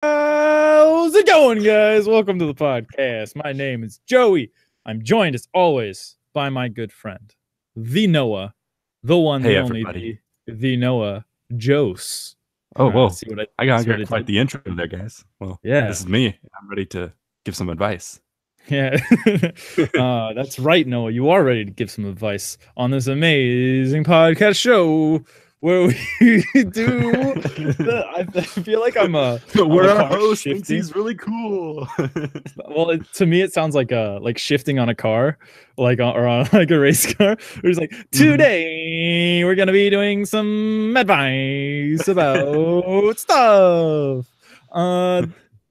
How's it going, guys? Welcome to the podcast. My name is Joey. I'm joined, as always, by my good friend, the Noah, the one, Hey the everybody. only, the Noah, Jose. Oh, whoa. See what I I got, see what got I quite did? the intro there, guys. Well, Yeah, this is me. I'm ready to give some advice. yeah. That's right, Noah. You are ready to give some advice on this amazing podcast show where we do. I feel like I'm We're a our car host thinks shifting. he's really cool. Well, to me, it sounds like shifting on a car, or on like a race car. It's like Mhm. today we're gonna be doing some advice about stuff. Uh,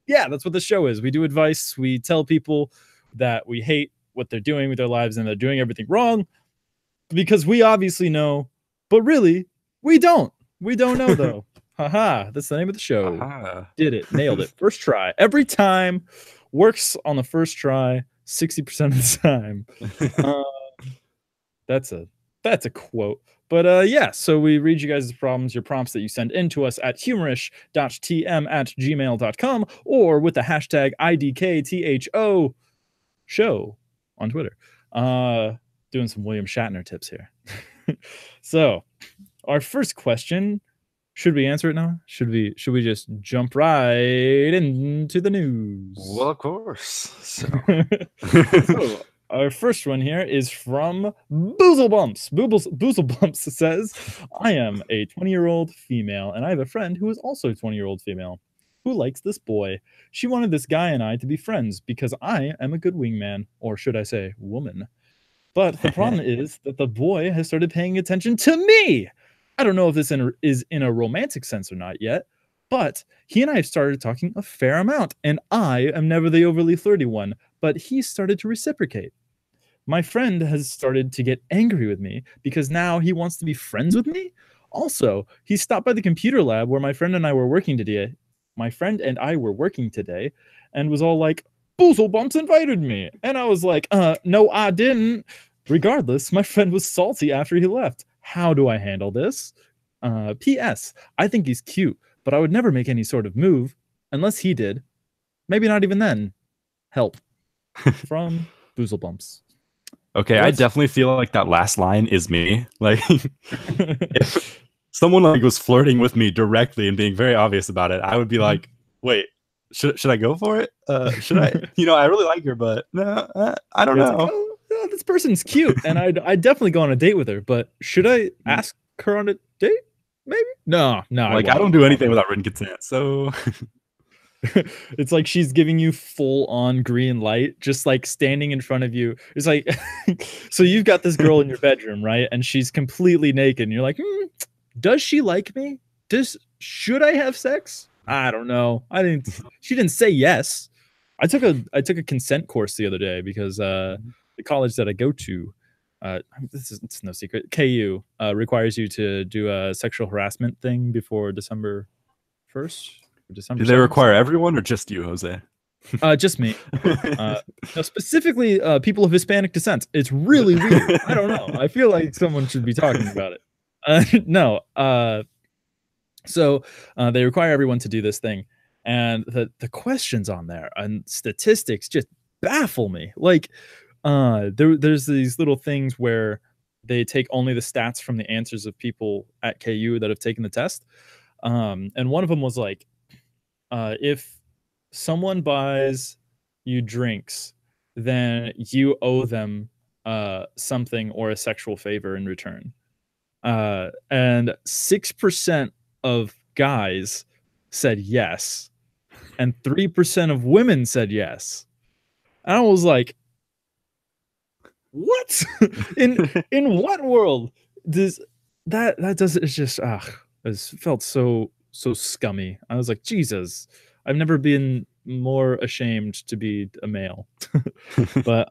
yeah, that's what the show is. We do advice. We tell people that we hate what they're doing with their lives and they're doing everything wrong because we obviously know, but really we don't. We don't know though. Haha, that's the name of the show. Aha. Did it, nailed it. First try. Every time works on the first try 60% of the time. Uh, that's a quote. But yeah, so we read you guys' problems, your prompts that you send in to us at humorish.tm@gmail.com or with the hashtag IDKTHO show on Twitter. Doing some William Shatner tips here. So our first question, should we answer it now? Should we just jump right into the news? Well, of course. So our first one here is from Boozebumps. Boozebumps says, I am a 20-year-old female, and I have a friend who is also a 20-year-old female who likes this boy. She wanted this guy and I to be friends because I am a good wingman, or should I say woman. But the problem is that the boy has started paying attention to me. I don't know if this is in a romantic sense or not yet, but he and I have started talking a fair amount, and I am never the overly flirty one, but he started to reciprocate. My friend has started to get angry with me because now he wants to be friends with me. Also, he stopped by the computer lab where my friend and I were working today. My friend and I were working today and was all like, Boozebumps invited me. And I was like, no, I didn't. Regardless, my friend was salty after he left. How do I handle this? P.S. I think he's cute, but I would never make any sort of move unless he did. Maybe not even then. Help. From Boozebumps. Okay, I What? definitely feel like that last line is me. Like, if someone like was flirting with me directly and being very obvious about it, I would be like, wait, should I go for it? Should I? I really like her, but no, I don't It's like, know. oh, yeah, this person's cute, and I'd definitely go on a date with her. But should I ask her on a date? Maybe. No, I Like, I won't. don't do anything without written consent, so It's like she's giving you full on green light, just like standing in front of you. It's like, so you've got this girl in your bedroom, right? And she's completely naked. And you're like, does she like me? Should I have sex? I don't know. She didn't say yes. I took a consent course the other day because the college that I go to, it's no secret. KU requires you to do a sexual harassment thing before December 1st or December do they 7th. require everyone or just you, Jose? Just me. No, specifically, people of Hispanic descent. It's really weird. I don't know. I feel like someone should be talking about it. No. So they require everyone to do this thing, and the questions on there and statistics just baffle me. Like, there's these little things where they take only the stats from the answers of people at KU that have taken the test. And one of them was like, if someone buys you drinks, then you owe them something or a sexual favor in return. And 6% of guys said yes, and 3% of women said yes. And I was like, what? in what world does that does it? It's just it felt so scummy. I was like, Jesus, I've never been more ashamed to be a male. But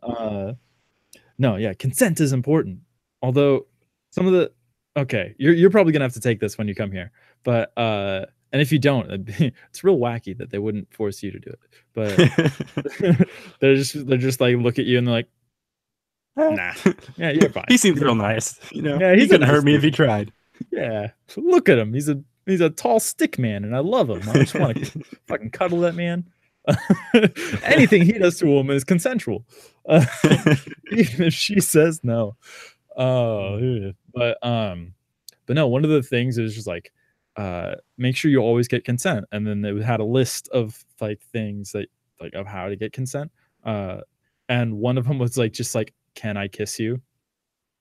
no, yeah, consent is important. Although some of the okay, you're probably gonna have to take this when you come here. But and if you don't, it's real wacky that they wouldn't force you to do it. But they're just like look at you and they're like, nah, you're fine. He seems real nice. Yeah, He he's a couldn't nice hurt me if dude. he tried. Yeah, look at him. He's He's a tall stick man, and I love him. I just want to fucking cuddle that man. Anything he does to a woman is consensual, even if she says no. Oh, but no, one of the things is just like, make sure you always get consent. And then they had a list of like things that like of how to get consent. And one of them was like, just like, can I kiss you?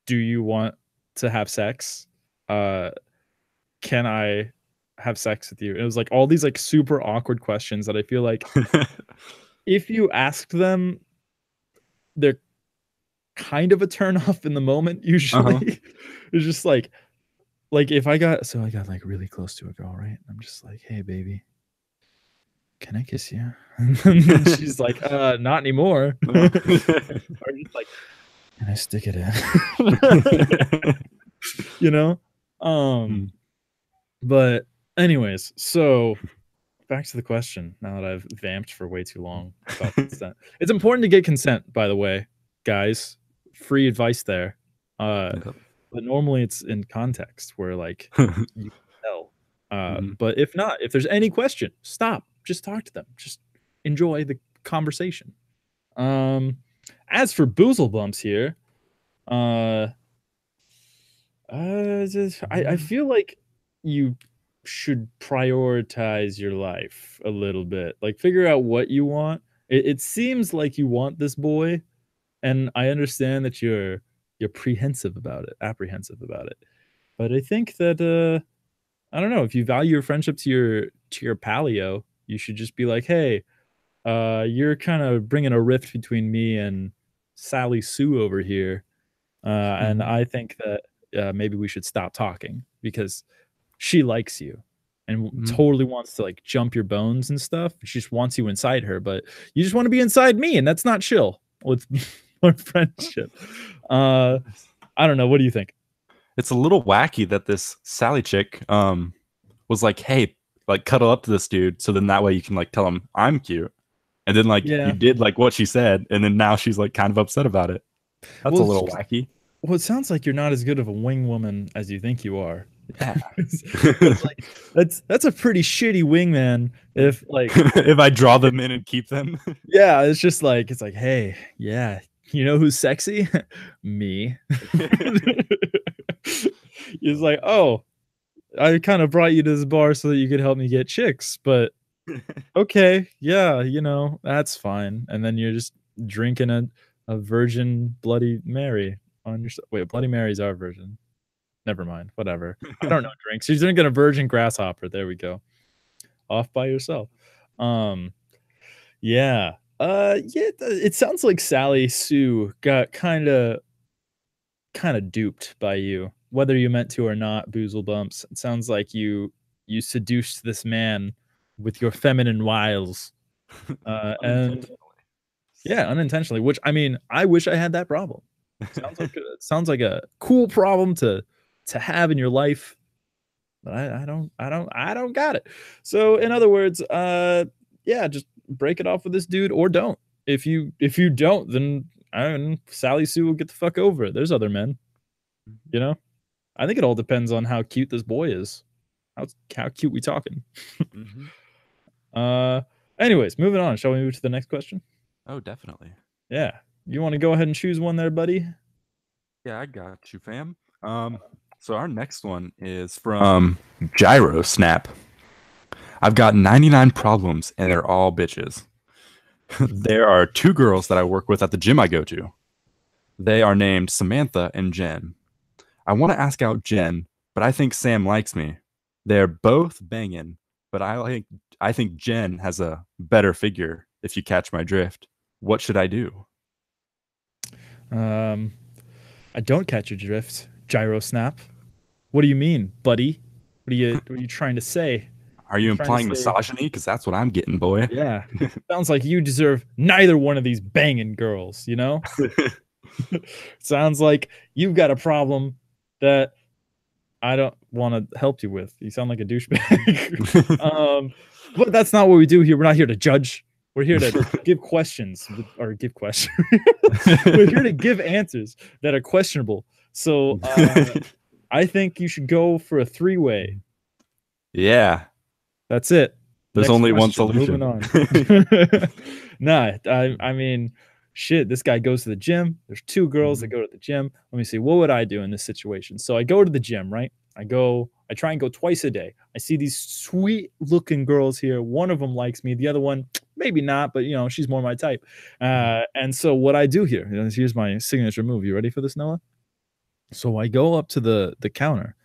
Do you want to have sex? Can I have sex with you? It was like all these like super awkward questions that I feel like if you ask them, they're kind of a turn off in the moment usually. It's just like if I got like really close to a girl, right? I'm just like, hey baby, can I kiss you? And then she's like, not anymore. Or just like, can I stick it in? You know? But anyways, so back to the question, now that I've vamped for way too long about consent. It's important to get consent, by the way, guys. Free advice there. But normally it's in context where like you can tell. But if not, if there's any question, stop. Just talk to them. Just enjoy the conversation. As for Boozebumps here, I feel like you should prioritize your life a little bit. Like figure out what you want. It seems like you want this boy, and I understand that you're apprehensive about it. But I think that I don't know, if you value your friendship to your paleo, you should just be like, hey, you're kind of bringing a rift between me and Sally Sue over here, and I think that maybe we should stop talking because she likes you and totally wants to like jump your bones and stuff. She just wants you inside her, but you just want to be inside me, and that's not chill with our friendship. I don't know. What do you think? It's a little wacky that this Sally chick was like, hey, like cuddle up to this dude, so then that way you can like tell him I'm cute. And then like you did like what she said, and then now she's like kind of upset about it. That's a little wacky. Well, it sounds like you're not as good of a wing woman as you think you are. Yeah. Like, that's a pretty shitty wingman if like if I draw them in and keep them. Yeah, it's just like hey, yeah, you know who's sexy? Me. He's like, oh, I kind of brought you to this bar so that you could help me get chicks, but okay, yeah, you know, that's fine. And then you're just drinking a virgin Bloody Mary on your wait, Bloody Mary's our virgin. Never mind, whatever. I don't know drinks. You're drinking a virgin grasshopper. There we go. Off by yourself. Yeah. It sounds like Sally Sue got kind of duped by you, whether you meant to or not. Boozebumps. It sounds like you seduced this man with your feminine wiles, and yeah, unintentionally. Which I mean, I wish I had that problem. Sounds like a cool problem to have in your life, but I don't got it. So in other words, yeah, just break it off with this dude or don't. If you don't, then Sally Sue will get the fuck over it. There's other men, you know. I think it all depends on how cute this boy is. How cute we talking? Anyways, moving on. Shall we move to the next question? Oh, definitely. Yeah. You want to go ahead and choose one there, buddy? Yeah, I got you, fam. So our next one is from Gyro Snap. I've got 99 problems and they're all bitches. There are 2 girls that I work with at the gym I go to. They are named Samantha and Jen. I want to ask out Jen, but I think Sam likes me. They're both banging, but I think Jen has a better figure, if you catch my drift. What should I do? I don't catch your drift, Gyro Snap. What do you mean, buddy? What are you trying to say? Are you implying misogyny? Because that's what I'm getting, boy. Yeah. Sounds like you deserve neither one of these banging girls, you know? Sounds like you've got a problem that I don't want to help you with. You sound like a douchebag. But that's not what we do here. We're not here to judge. We're here to give questions or give questions. We're here to give answers that are questionable. So I think you should go for a 3-way. Yeah. That's it. There's Next only one question. Moving solution. on. Nah, I mean, shit. This guy goes to the gym. There's two girls that Mhm. go to the gym. Let me see. What would I do in this situation? So I go to the gym, right? I try and go twice a day. I see these sweet looking girls here. One of them likes me. The other one, maybe not, but she's more my type. Mhm. And so what I do here, here's my signature move. You ready for this, Noah? So I go up to the counter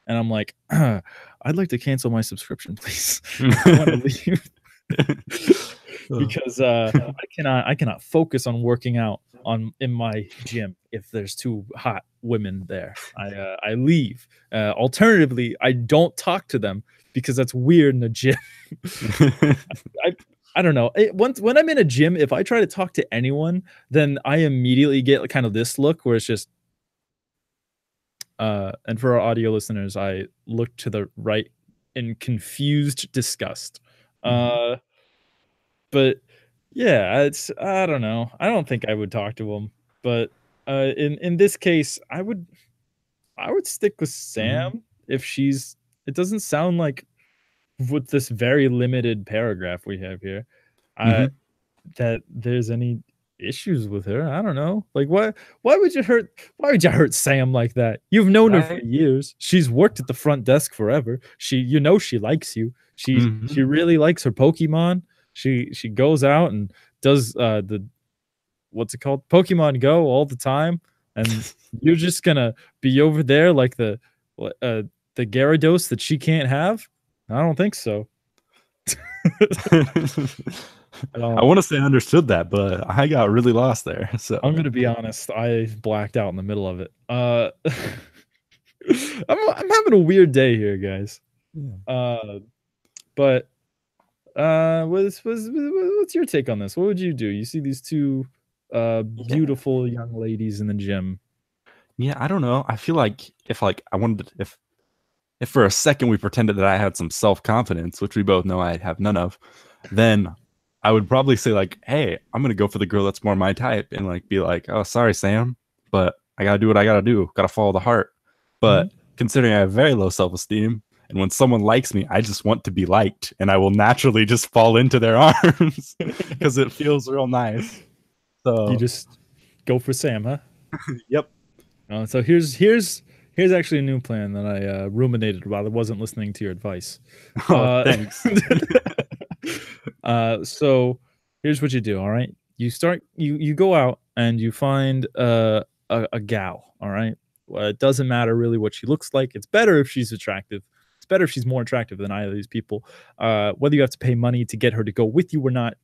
and I'm like, I'd like to cancel my subscription, please. I want to leave Oh. because I cannot focus on working out in my gym if there's two hot women there. I leave. Alternatively, I don't talk to them because that's weird in a gym. I I don't know. Once when I'm in a gym, if I try to talk to anyone, then I immediately get kind of this look where it's just and for our audio listeners, I look to the right in confused disgust. Mhm. Uh, but yeah, I don't know. I don't think I would talk to him, but in this case, I would stick with Mhm. Sam if she's. It doesn't sound like with this very limited paragraph we have here. I Mhm. that there's any issues with her. I don't know. Like why would you hurt Sam like that? You've known her for Right? years. She's worked at the front desk forever. She likes you. She Mhm. really likes her Pokemon. She goes out and does the what's it called? Pokemon Go all the time. And you're just gonna be over there like uh the Gyarados that she can't have? I don't think so. I Um wanna say I understood that, but I got really lost there, so I'm gonna be honest, I blacked out in the middle of it. I'm having a weird day here, guys. yeah. Uh, but what's your take on this? What would you do? You see these two Yeah. beautiful young ladies in the gym. Yeah, I don't know. I feel like I wanted to, if for a second we pretended that I had some self-confidence, which we both know I have none of, then I would probably say like, "Hey, I'm gonna go for the girl that's more my type," and like be like, "Oh, sorry, Sam, but I gotta do what I gotta do. Gotta follow the heart." But Mhm. considering I have very low self-esteem, and when someone likes me, I just want to be liked, and I will naturally just fall into their arms because it feels real nice. You So, just go for Sam, huh? yep. So here's actually a new plan that I ruminated while I wasn't listening to your advice. Oh, Uh, thanks. so here's what you do. All right, you go out and you find a gal. All right, well, it doesn't matter really what she looks like. It's better if she's attractive. It's better if she's more attractive than either of these people. Whether you have to pay money to get her to go with you or not,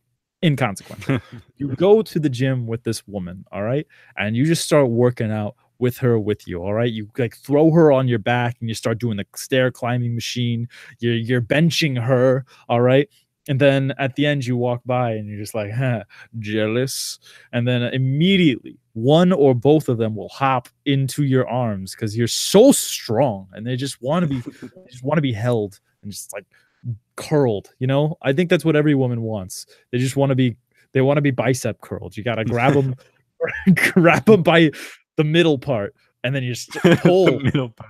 inconsequential. You go to the gym with this woman, all right, and you just start working out with her with you, all right. You like throw her on your back and you start doing the stair climbing machine. You're benching her, all right. And then at the end, you walk by and you're just like, huh, jealous. And then immediately, one or both of them will hop into your arms because you're so strong and they just want to be held and just like curled. I think that's what every woman wants. They want to be bicep curled. You got to grab them, grab them by the middle part, and then you just The pull, middle part.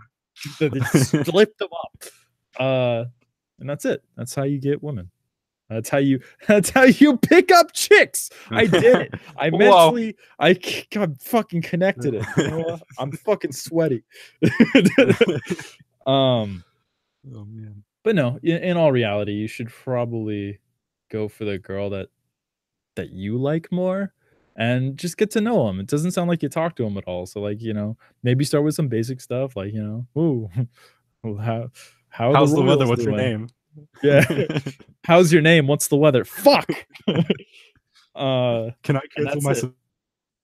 then lift them up. And that's it. That's how you get women. That's how you pick up chicks. I did it. I Whoa. mentally, got fucking connected it. You know what? I'm fucking sweaty. um, Oh man. but no, in all reality, you should probably go for the girl that you like more and just get to know him. It doesn't sound like you talk to him at all. So like, maybe start with some basic stuff like, ooh, well, how are the How's the weather? Royals What's your doing? name? Yeah. How's your name? What's the weather? Fuck. Can I And cancel that's my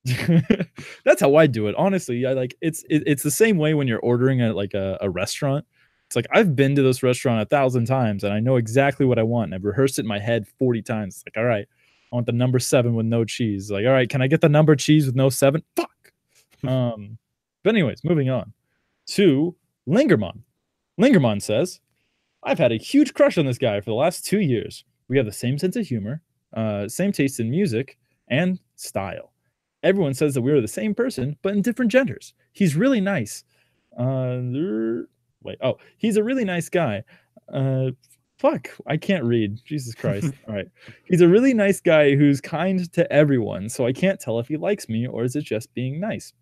it. That's how I do it. Honestly, I like it's the same way when you're ordering at like a restaurant. It's like I've been to this restaurant 1,000 times and I know exactly what I want. And I've rehearsed it in my head 40 times. It's like, all right, I want the number 7 with no cheese. Like, all right, can I get the number cheese with no 7? Fuck. Um, but anyways, moving on to Lingermon. Lingermon says, I've had a huge crush on this guy for the last 2 years. We have the same sense of humor, same taste in music, and style. Everyone says that we are the same person, but in different genders. He's really nice. Wait, oh, he's a really nice guy. Fuck, I can't read. Jesus Christ. All right. He's a really nice guy who's kind to everyone, so I can't tell if he likes me or is it just being nice.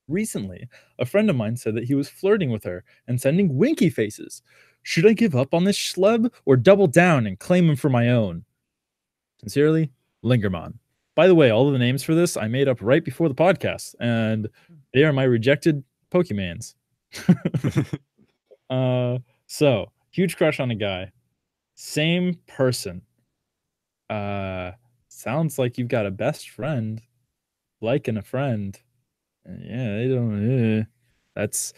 Recently, a friend of mine said that he was flirting with her and sending winky faces. Should I give up on this schlub or double down and claim him for my own? Sincerely, Lingerman. By the way, all of the names for this I made up right before the podcast, and they are my rejected Pokemans. So huge crush on a guy, same person. Sounds like you've got a best friend, liking a friend. Yeah, they don't. That's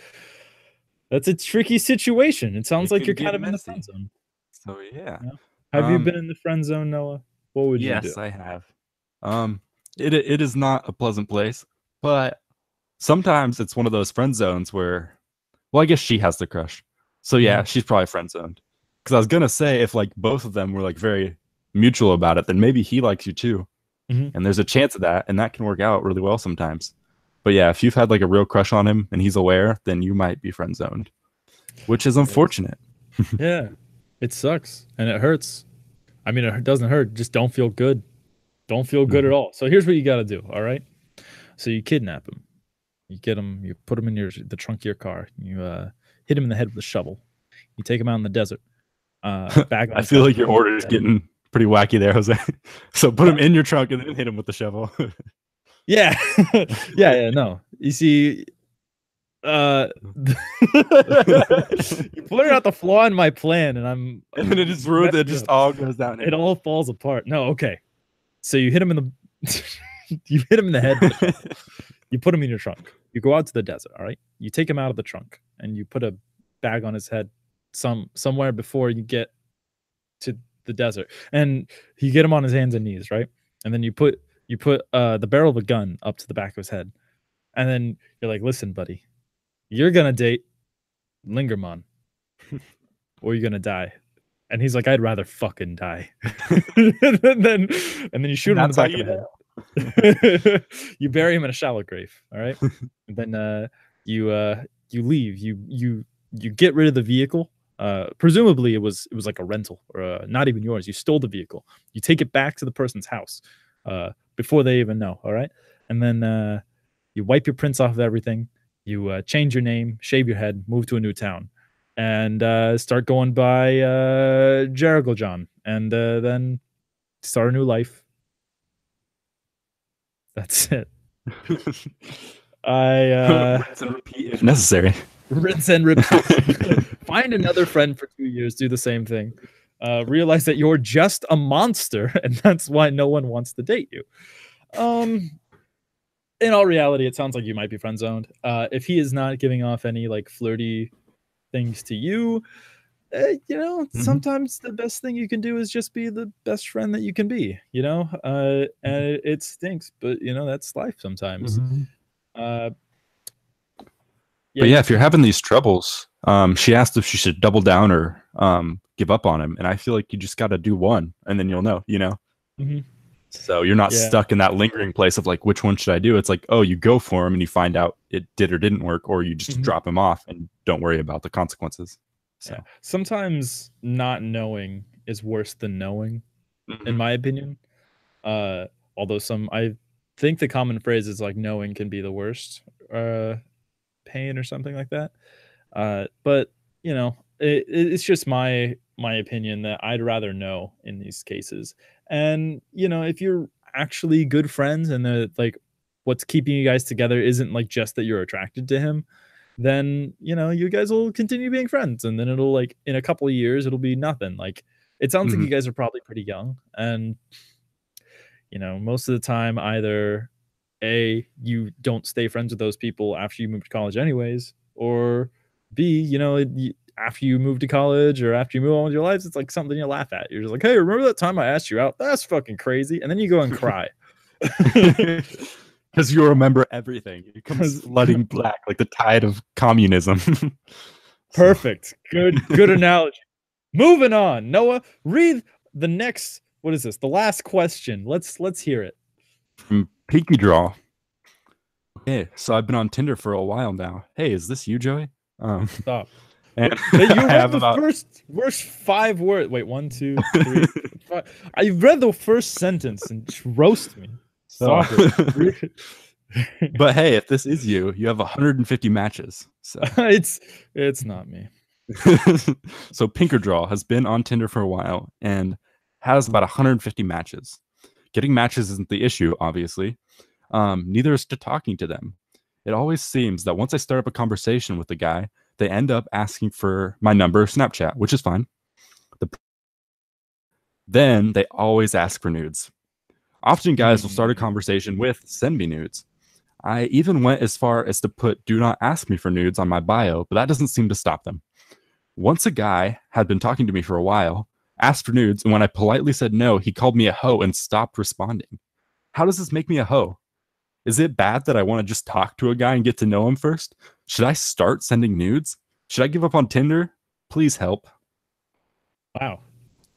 a tricky situation. It sounds It like can you're get kind of in the messy. friend zone. So yeah. Yeah. Have you been in the friend zone, Noah? What would you do? Yes, I have. It is not a pleasant place, but sometimes it's one of those friend zones where, well, I guess she has the crush. So yeah, she's probably friend zoned. Because I was gonna say if like both of them were like very mutual about it, then maybe he likes you too. And there's a chance of that, and that can work out really well sometimes. But yeah, if you've had like a real crush on him and he's aware, then you might be friend zoned, which is unfortunate. Yeah, it sucks and it hurts. I mean, it doesn't hurt. Just don't feel good. Don't feel good at all. So here's what you got to do. All right. So you kidnap him. You get him. You put him in the trunk of your car. You hit him in the head with a shovel. You take him out in the desert. Bag on I his feel head. like your order is getting pretty wacky there, Jose. So put him in your trunk and then hit him with the shovel. Yeah. Yeah. No. You see, you pointed out the flaw in my plan, and and then it just ruined. It just all goes down. It all falls apart. No, okay. So you hit him in the, you hit him in the head. You put him in your trunk. You go out to the desert. All right. You take him out of the trunk, and you put a bag on his head, somewhere before you get to the desert, and you get him on his hands and knees, right? And then you put the barrel of a gun up to the back of his head, and then you're like, "Listen, buddy, you're gonna date Lingerman, or you're gonna die." And he's like, "I'd rather fucking die." and then you shoot him in the back of the head. You bury him in a shallow grave. All right. And then you leave. You get rid of the vehicle. Presumably it was like a rental or not even yours. You stole the vehicle. You take it back to the person's house before they even know. All right. And then you wipe your prints off of everything. You change your name, shave your head, move to a new town, and start going by Jericho John, and then start a new life. That's it. Rinse and repeat if necessary. Rinse and repeat. Find another friend for 2 years. Do the same thing. Realize that you're just a monster, and that's why no one wants to date you. In all reality, it sounds like you might be friend zoned. If he is not giving off any like flirty things to you, sometimes the best thing you can do is just be the best friend that you can be, and it stinks, but that's life sometimes. But yeah, if you're having these troubles, she asked if she should double down or give up on him, and I feel like you just got to do one, and then you'll know. So you're not stuck in that lingering place of like, which one should I do? It's like, oh, you go for him and you find out it did or didn't work, or you just drop him off and don't worry about the consequences. So sometimes not knowing is worse than knowing, in my opinion. Although I think the common phrase is like knowing can be the worst pain or something like that. But it's just my opinion that I'd rather know in these cases. And if you're actually good friends and like what's keeping you guys together isn't like just that you're attracted to him, then you guys will continue being friends, and then it'll like in a couple of years it'll be nothing. Like it sounds like you guys are probably pretty young, and most of the time either A, you don't stay friends with those people after you move to college anyways, or B, after you move to college or after you move on with your lives, it's like something you laugh at. You're just like, hey, remember that time I asked you out? That's fucking crazy. And then you go and cry. Because you remember everything. It comes flooding black like the tide of communism. Perfect. Good analogy. Moving on. Noah, read the next, what is this? The last question. Let's hear it. From Pinky Draw. Okay, so I've been on Tinder for a while now. Hey, is this you, Joey? Stop. And You I read have the about first 5 words. Wait, 1, 2, 3, 4, 5. I read the first sentence and just roast me. Oh. Stop it. But hey, if this is you, you have 150 matches. So it's not me. so Pinkerdraw has been on Tinder for a while and has about 150 matches. Getting matches isn't the issue, obviously. Neither is to talking to them. It always seems that once I start up a conversation with the guy, they end up asking for my number, Snapchat, which is fine. Then they always ask for nudes. Often guys will start a conversation with send me nudes. I even went as far as to put do not ask me for nudes on my bio, but that doesn't seem to stop them. Once a guy had been talking to me for a while, asked for nudes, and when I politely said no, he called me a hoe and stopped responding. How does this make me a hoe? Is it bad that I want to just talk to a guy and get to know him first? Should I start sending nudes? Should I give up on Tinder? Please help. Wow.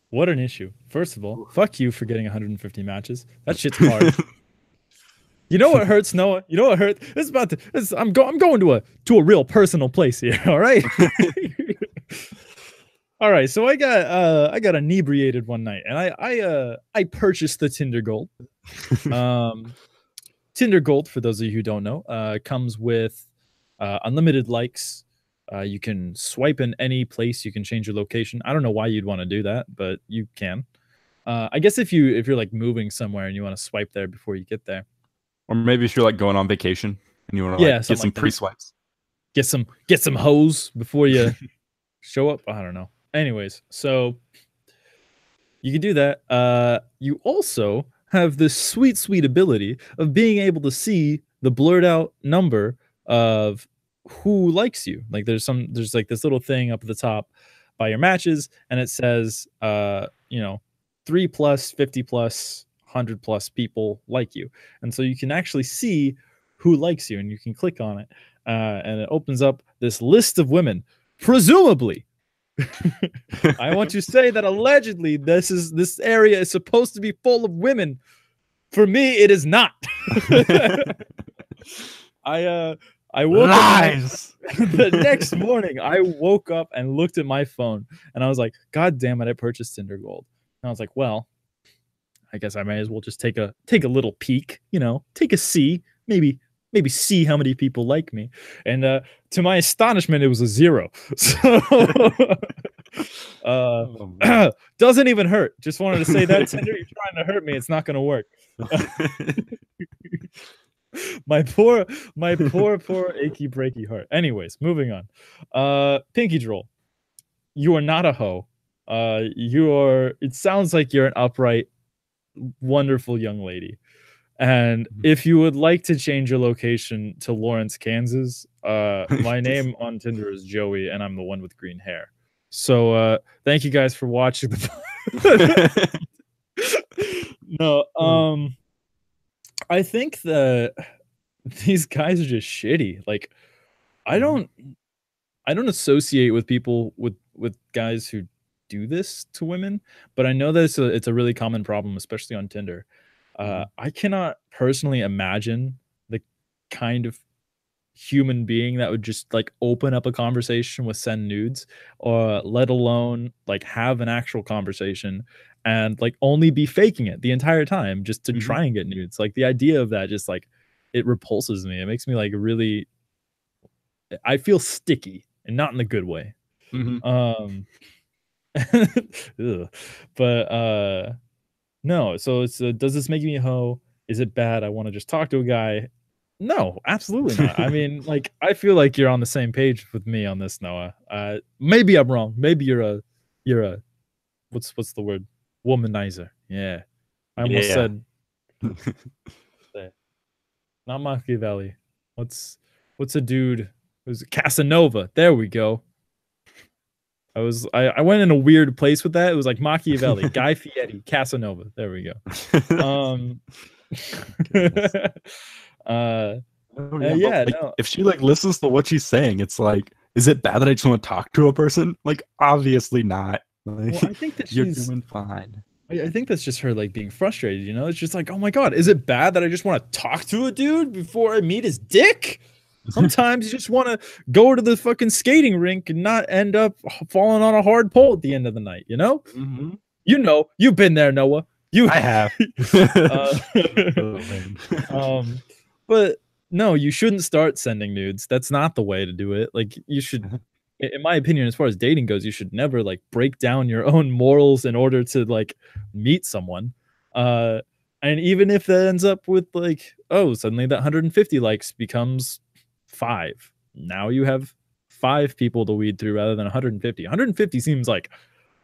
What an issue. First of all, fuck you for getting 150 matches. That shit's hard. You know what hurts, Noah? You know what hurts? I'm going to a real personal place here, all right? All right, so I got inebriated one night and I purchased the Tinder Gold. Tinder Gold, for those of you who don't know, comes with unlimited likes. You can swipe in any place. You can change your location. I don't know why you'd want to do that, but you can. I guess if you're like moving somewhere and you want to swipe there before you get there, or maybe if you're like going on vacation and you want to get some pre-swipes, get some hoes before you show up. I don't know. Anyways, so you can do that. You also have this sweet ability of being able to see the blurred out number of who likes you. Like there's like this little thing up at the top by your matches, and it says 3+, 50+, 100+ people like you. And so you can actually see who likes you, and you can click on it, and it opens up this list of women, presumably. I want to say that allegedly this area is supposed to be full of women. For me, it is not. I woke Lies. up the next morning. I woke up and looked at my phone, and I was like, "God damn it! I purchased Tinder Gold." And I was like, "Well, I guess I may as well just take a little peek. Take a see, maybe see how many people like me." And to my astonishment, it was a 0. So doesn't even hurt. Just wanted to say that, Tinder, you're trying to hurt me. It's not going to work. my poor achy breaky heart. Anyways, moving on. Pinky Droll, you are not a hoe. It sounds like you're an upright, wonderful young lady. And if you would like to change your location to Lawrence, Kansas, my name on Tinder is Joey, and I'm the one with green hair. So thank you guys for watching the No, I think that these guys are just shitty. Like I don't associate with people with guys who do this to women, but I know that it's a really common problem, especially on Tinder. I cannot personally imagine the kind of human being that would just like open up a conversation with send nudes, or let alone like have an actual conversation and like only be faking it the entire time just to try and get nudes. Like the idea of that just like it repulses me. It makes me like really, I feel sticky and not in a good way. But no, so it's does this make me a hoe? Is it bad? I want to just talk to a guy. No, absolutely not. I mean, like, I feel like you're on the same page with me on this, Noah. Maybe I'm wrong. Maybe you're a what's the word? Womanizer. Yeah. I almost said not Machiavelli. What's a dude who's Casanova? There we go. I went in a weird place with that. It was like Machiavelli, Guy Fieri, Casanova. There we go. If she like listens to what she's saying, it's like, is it bad that I just want to talk to a person? Like, obviously not. Like, well, I think that you're doing fine. I think that's just her like being frustrated. It's just like, oh my god, is it bad that I just want to talk to a dude before I meet his dick? Sometimes you just want to go to the fucking skating rink and not end up falling on a hard pole at the end of the night, you know? Mm-hmm. You know, you've been there, Noah. You I have. uh, Oh, man. but no, you shouldn't start sending nudes. That's not the way to do it. Like you should, in my opinion, as far as dating goes, you should never like break down your own morals in order to like meet someone. And even if that ends up with like, oh, suddenly that 150 likes becomes 5. Now you have 5 people to weed through rather than 150. 150 seems like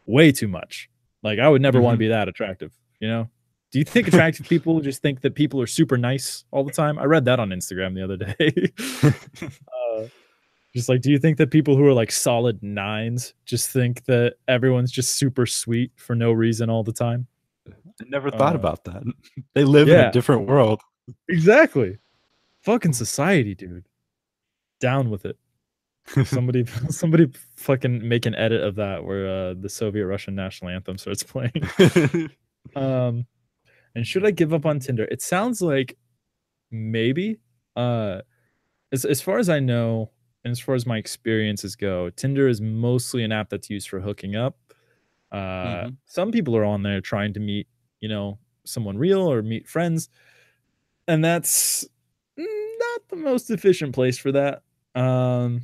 way too much. Like I would never want to Mhm. be that attractive, you know? Do you think attractive people just think that people are super nice all the time? I read that on Instagram the other day. Just like, do you think that people who are like solid 9s just think that everyone's just super sweet for no reason all the time? I never thought Uh, about that. They live in a yeah, different world. exactly. Fucking society, dude. Down with it. Somebody, somebody, fucking make an edit of that where the Soviet Russian national anthem starts playing. Um, and should I give up on Tinder? It sounds like maybe. Uh, as far as I know, and as far as my experiences go, Tinder is mostly an app that's used for hooking up. Mhm. Some people are on there trying to meet, you know, someone real or meet friends, and that's not the most efficient place for that. Um,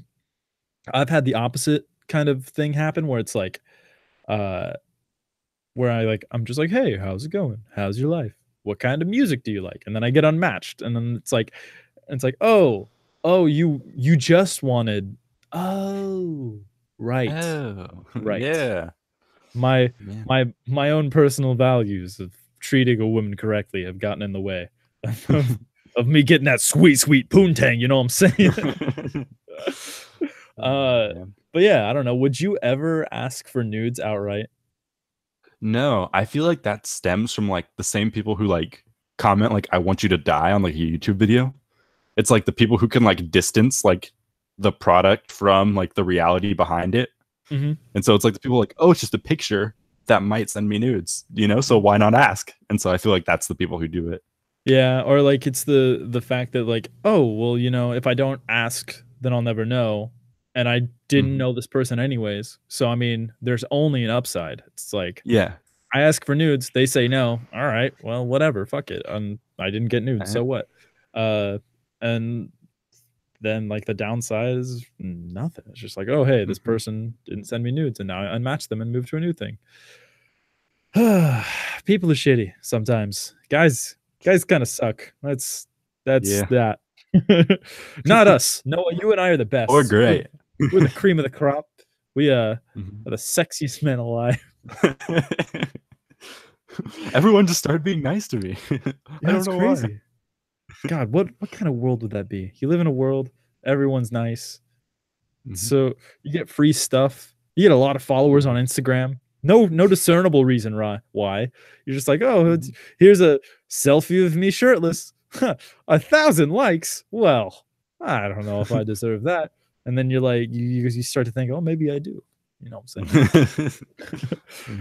I've had the opposite kind of thing happen where it's like, uh, where I'm just like, "Hey, how's it going? How's your life? What kind of music do you like?" And then I get unmatched, and then it's like, "Oh, oh, you just wanted." Oh, right, Oh, right. yeah. My Man. my own personal values of treating a woman correctly have gotten in the way of of me getting that sweet, sweet poontang, you know what I'm saying? Oh, Uh, man. but yeah, I don't know. Would you ever ask for nudes outright? No, I feel like that stems from, like, the same people who, like, comment, like, "I want you to die" on, like, a YouTube video. It's, like, the people who can, like, distance, like, the product from, like, the reality behind it. Mhm, And so it's, like, the people like, "Oh, it's just a picture that might send me nudes," you know? So mhm. why not ask? And so I feel like that's the people who do it. Yeah, or like it's the fact that like, oh, well, you know, if I don't ask, then I'll never know. And I didn't Mhm. know this person anyways. So I mean, there's only an upside. It's like Yeah. I ask for nudes, they say no. All right, well, whatever, fuck it. I didn't get nudes, Eh, so what? Uh, and then like the downside is nothing. It's just like, oh hey, this mhm. person didn't send me nudes, and now I unmatch them and move to a new thing. People are shitty sometimes. Guys kind of suck. That's Yeah. that. Not us. Noah, you and I are the Or best. gray. We're the cream of the crop. We are Mhm. the sexiest men alive. Everyone just started being nice to me. I Yeah, don't it's know why. crazy. God, what kind of world would that be? You live in a world, everyone's nice. Mhm, So you get free stuff. You get a lot of followers on mhm, Instagram. No discernible reason why. You're just like, oh, mhm. here's a selfie of me shirtless. 1,000 likes. Well, I don't know if I deserve that. And then you're like, you start to think, oh, maybe I do. You know what I'm saying?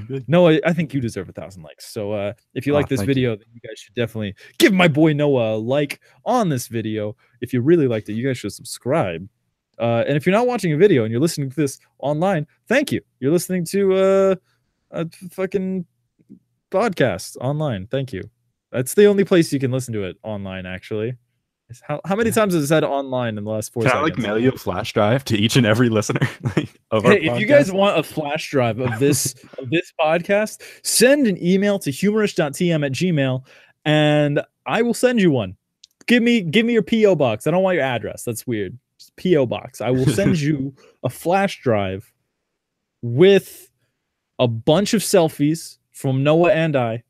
Good. No, I think you deserve 1,000 likes. So if you Aw, like this thank you. video, then you guys should definitely give my boy Noah a like on this video. If you really liked it, you guys should subscribe. And if you're not watching a video and you're listening to this online, thank you. You're listening to a fucking podcast online. Thank you. That's the only place you can listen to it online, actually. How many Yeah. times has it said online in the last 4 Can I, like, seconds? mail you a flash drive to each and every listener, like, of our Hey, if you guys podcast? want a flash drive of this podcast, send an email to humorish.tm at gmail and I will send you one. Give me your PO box. I don't want your address. That's weird. Just PO box. I will send you a flash drive with a bunch of selfies from Noah and I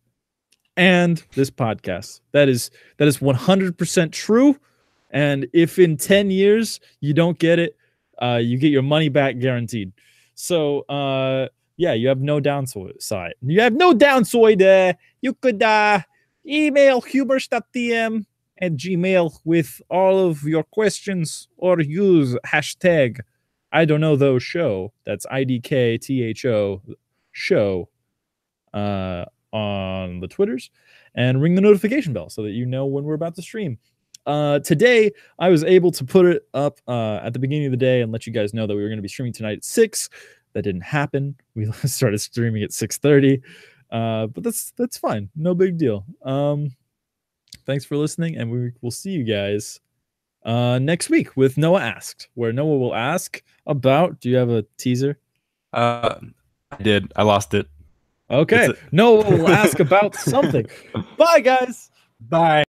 and this podcast. That is 100% true. And if in 10 years you don't get it, you get your money back guaranteed. So yeah, you have no downside. You have no downside. You could email humorish.tm at gmail with all of your questions or use hashtag I don't know though show. That's IDKTHO show on the Twitters and ring the notification bell so that you know when we're about to stream. today I was able to put it up at the beginning of the day and let you guys know that we were going to be streaming tonight at 6. That didn't happen. We started streaming at 6:30. But that's fine. No big deal. Thanks for listening, and we will see you guys next week with Noah Asked, where Noah will ask about. Do you have a teaser? I did. I lost it. Okay. Noah will ask about something. Bye, guys. Bye.